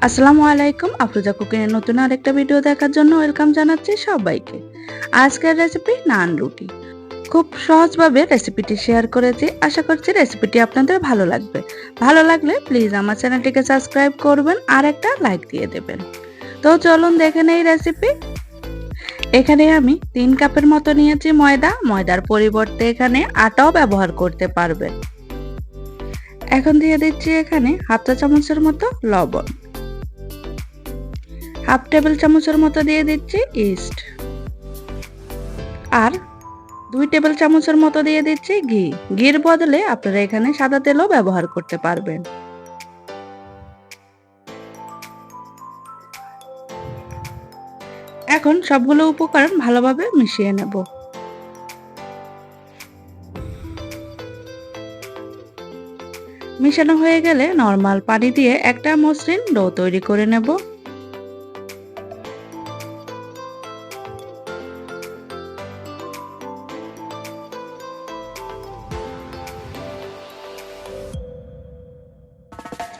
আসসালামু আলাইকুম, আফরোজা কুকিং এর নতুন আরেকটা ভিডিও দেখার জন্য ওয়েলকাম জানাচ্ছি সবাইকে। আজকের রেসিপি নান রুটি। খুব সহজভাবে রেসিপিটি শেয়ার করেছি, আশা করছি রেসিপিটি আপনাদের ভালো লাগবে। ভালো লাগলে প্লিজ আমার চ্যানেলটিকে সাবস্ক্রাইব করবেন আর একটা লাইক দিয়ে দেবেন। তো চলুন দেখে নেই রেসিপি। এখানে আমি 3 কাপের মতো নিয়েছি ময়দার পরিবর্তে এখানে আটাও ব্যবহার করতে পারবেন। এখন দিয়ে দিচ্ছি এখানে হাফ চা চামচের মতো লবণ, হাফ টেবিল চামচের মতো দিয়ে দিচ্ছি ইস্ট, আর 2 টেবিল চামচের মতো দিয়ে দিচ্ছি ঘি। ঘির বদলে আপনারা এখানে সাদা তেলও ব্যবহার করতে পারবেন। এখন সবগুলো উপকরণ ভালোভাবে মিশিয়ে নেব। মিশানো হয়ে গেলে নরমাল পানি দিয়ে একটা মসৃণ ডো তৈরি করে নেব।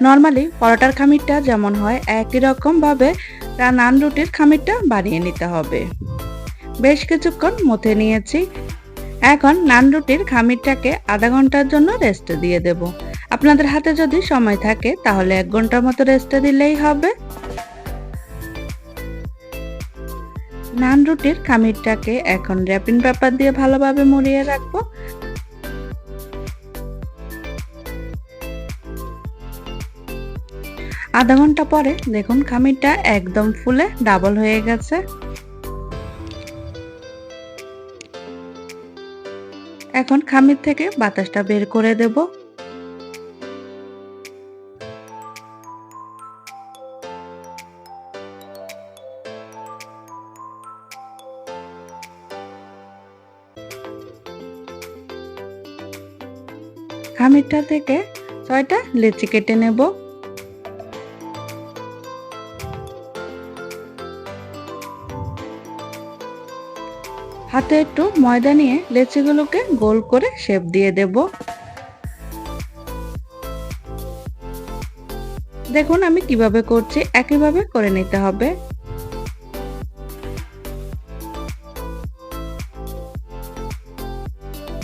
নরমালি পরোটার খামিরটা যেমন হয় একই রকম ভাবে নান রুটির খামিরটা বানিয়ে নিতে হবে। বেশ কিছুক্ষণ মথে নিয়েছি। এখন নান রুটির খামিরটাকে আধা ঘন্টার জন্য রেস্টে দিয়ে দেব। আপনাদের হাতে যদি সময় থাকে তাহলে 1 ঘন্টার মতো রেস্টে দিলেই হবে। নান রুটির খামিরটাকে এখন র্যাপিং পেপার দিয়ে ভালোভাবে মুড়িয়ে রাখবো। আধা ঘন্টা পরে দেখুন খামিরটা একদম ফুলে ডাবল হয়ে গেছে। এখন খামির থেকে বাতাসটা বের করে দেব। খামিরটা থেকে 6টা লেচি কেটে নেব। হাতে একটু ময়দা নিয়ে লেচিগুলোকে গোল করে শেপ দিয়ে দেব। দেখুন আমি কিভাবে করছি, একইভাবে করে নিতে হবে।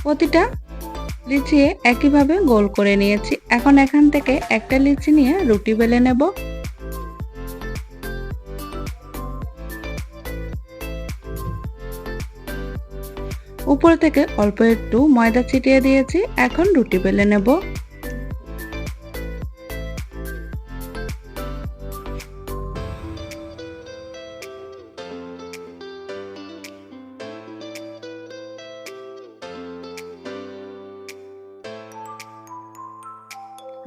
প্রতিটা লিচি একইভাবে গোল করে নিয়েছি। এখন এখান থেকে একটা লিচি নিয়ে রুটি বেলে নেব। উপর থেকে অল্প একটু ময়দা ছিটিয়ে দিয়েছি। এখন রুটি বেলে নেব।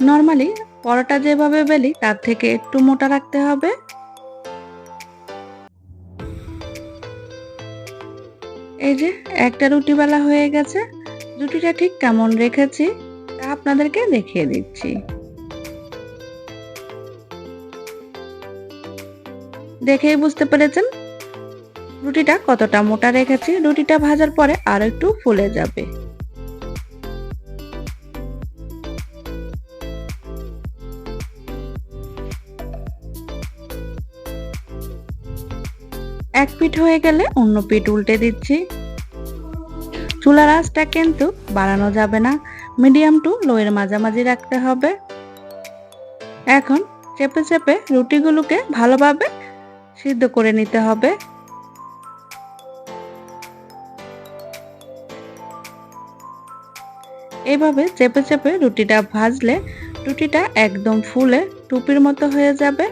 নরমালি পরোটা যেভাবে বেলি তার থেকে একটু মোটা রাখতে হবে। এই যে একটা রুটি বেলা হয়ে গেছে। রুটিটা ঠিক কেমন রেখেছি তা আপনাদেরকে দেখিয়ে দিচ্ছি। দেখেই বুঝতে পেরেছেন রুটিটা কতটা মোটা রেখেছি। রুটিটা ভাজার পরে আর একটু ফুলে যাবে। এক পিঠ হয়ে গেলে অন্য পিঠ উল্টে দিচ্ছি। চুলার আঁচটা কিন্তু বাড়ানো যাবে না, মিডিয়াম টু লো এর মাঝামাঝি রাখতে হবে। এখন চেপে চেপে রুটিগুলোকে ভালোভাবে সিদ্ধ করে নিতে হবে। এইভাবে চেপে চেপে রুটিটা ভাজলে রুটিটা একদম ফুলে টুপির মতো হয়ে যাবে।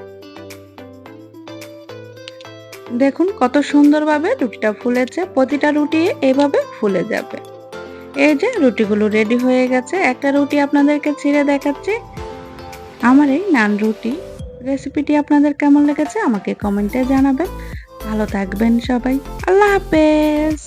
দেখুন কত সুন্দরভাবে রুটিটা ফুলেছে। প্রতিটা রুটি এইভাবে ফুলে যাবে। এই যে রুটিগুলো রেডি হয়ে গেছে। একটা রুটি আপনাদেরকে ছিঁড়ে দেখাচ্ছি। আমার এই নান রুটি রেসিপিটি আপনাদের কেমন লেগেছে আমাকে কমেন্টে জানাবেন। ভালো থাকবেন সবাই। আল্লাহ হাফেজ।